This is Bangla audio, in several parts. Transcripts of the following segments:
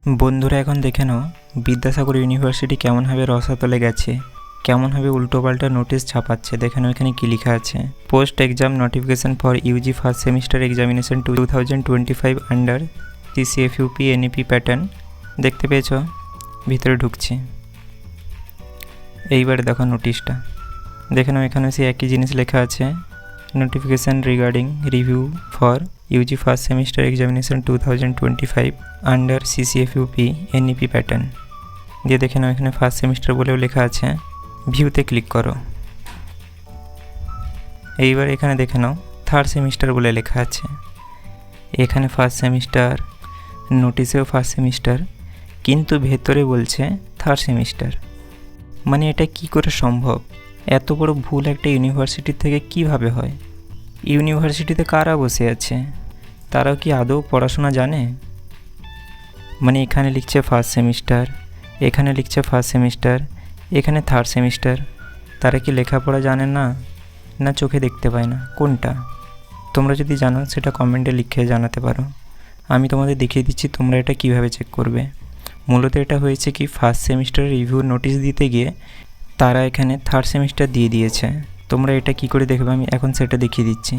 বন্ধুরা এখন দেখে নাও বিদ্যাসাগর ইউনিভার্সিটি কেমনভাবে রসাতলে গেছে, কেমনভাবে উল্টোপাল্টা নোটিশ ছাপাচ্ছে। দেখে নাও এখানে কী লেখা আছে। Post exam notification for UG first semester examination 2025 under CCFUP NEP pattern. দেখতে পেয়েছো? ভিতরে ঢুকছি। এইবারে দেখো নোটিশটা। দেখে নাও এখানে সেই একই জিনিস লেখা আছে, notification regarding review for UG first semester examination 2025 under CCFUP NEP pattern দিয়ে দেখে নাও এখানে ফার্স্ট সেমিস্টার বলেও লেখা আছে। ভিউতে ক্লিক করো। এইবার এখানে দেখে নাও থার্ড সেমিস্টার বলে লেখা আছে। এখানে ফার্স্ট সেমিস্টার, নোটিশেও ফার্স্ট সেমিস্টার, কিন্তু ভেতরে বলছে থার্ড সেমিস্টার। মানে এটা কি করে সম্ভব? এত বড় ভুল একটা ইউনিভার্সিটির থেকে কিভাবে হয়? ইউনিভার্সিটিতে কারা বসে আছে? তারাও কি আদৌ পড়াশোনা জানে? মানে এখানে লিখছে ফার্স্ট সেমিস্টার, এখানে লিখছে ফার্স্ট সেমিস্টার, এখানে থার্ড সেমিস্টার। তারা কি লেখাপড়া জানে না, না চোখে দেখতে পায় না? কোনটা? তোমরা যদি জানো সেটা কমেন্টে লিখে জানাতে পারো। আমি তোমাদের দেখিয়ে দিচ্ছি তোমরা এটা কিভাবে চেক করবে। মূলত এটা হয়েছে কি, ফার্স্ট সেমিস্টারের রিভিউ নোটিশ দিতে গিয়ে তারা এখানে থার্ড সেমিস্টার দিয়ে দিয়েছে। তোমরা এটা কি করে দেখবে আমি এখন সেটা দেখিয়ে দিচ্ছি।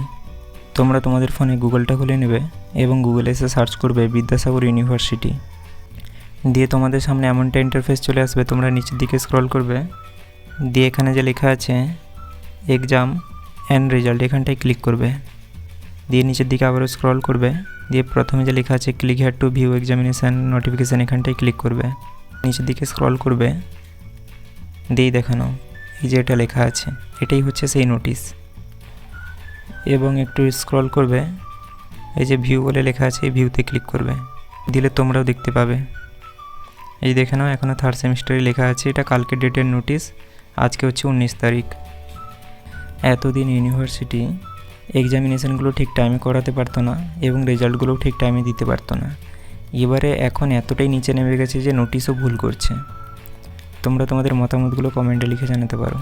তোমরা তোমাদের ফোনে গুগলটা খুলে নেবে এবং গুগলে এসে সার্চ করবে বিদ্যাসাগর ইউনিভার্সিটি। দিয়ে তোমাদের সামনে এমনটা ইন্টারফেস চলে আসবে। তোমরা নিচের দিকে স্ক্রল করবে, দিয়ে এখানে যে লেখা আছে এক্সাম অ্যান্ড রেজাল্ট, এখানটায় ক্লিক করবে। দিয়ে নিচের দিকে আবারও স্ক্রল করবে, দিয়ে প্রথমে যে লেখা আছে click here two view examination notification, এখানটায় ক্লিক করবে। নিচের দিকে স্ক্রল করবে, দিয়েই দেখানো এই যে এটা লেখা আছে, এটাই হচ্ছে সেই নোটিশ। এবং একটু স্ক্রল করবে, এই যে ভিউ বলে লেখা আছে, এই ভিউতে ক্লিক করবে। দিলে তোমরাও দেখতে পাবে। এই দেখে নাও এখনও থার্ড সেমিস্টারে লেখা আছে। এটা কালকে ডেটের নোটিশ, আজকে হচ্ছে 19 তারিখ। এতদিন ইউনিভার্সিটি এক্সামিনেশানগুলো ঠিক টাইমে করাতে পারতো না এবং রেজাল্টগুলোও ঠিক টাইমে দিতে পারতো না। এবারে এখন এতটাই নিচে নেমে গেছে যে নোটিশও ভুল করছে। তোমরা তোমাদের মতামতগুলো কমেন্টে লিখে জানাতে পারো।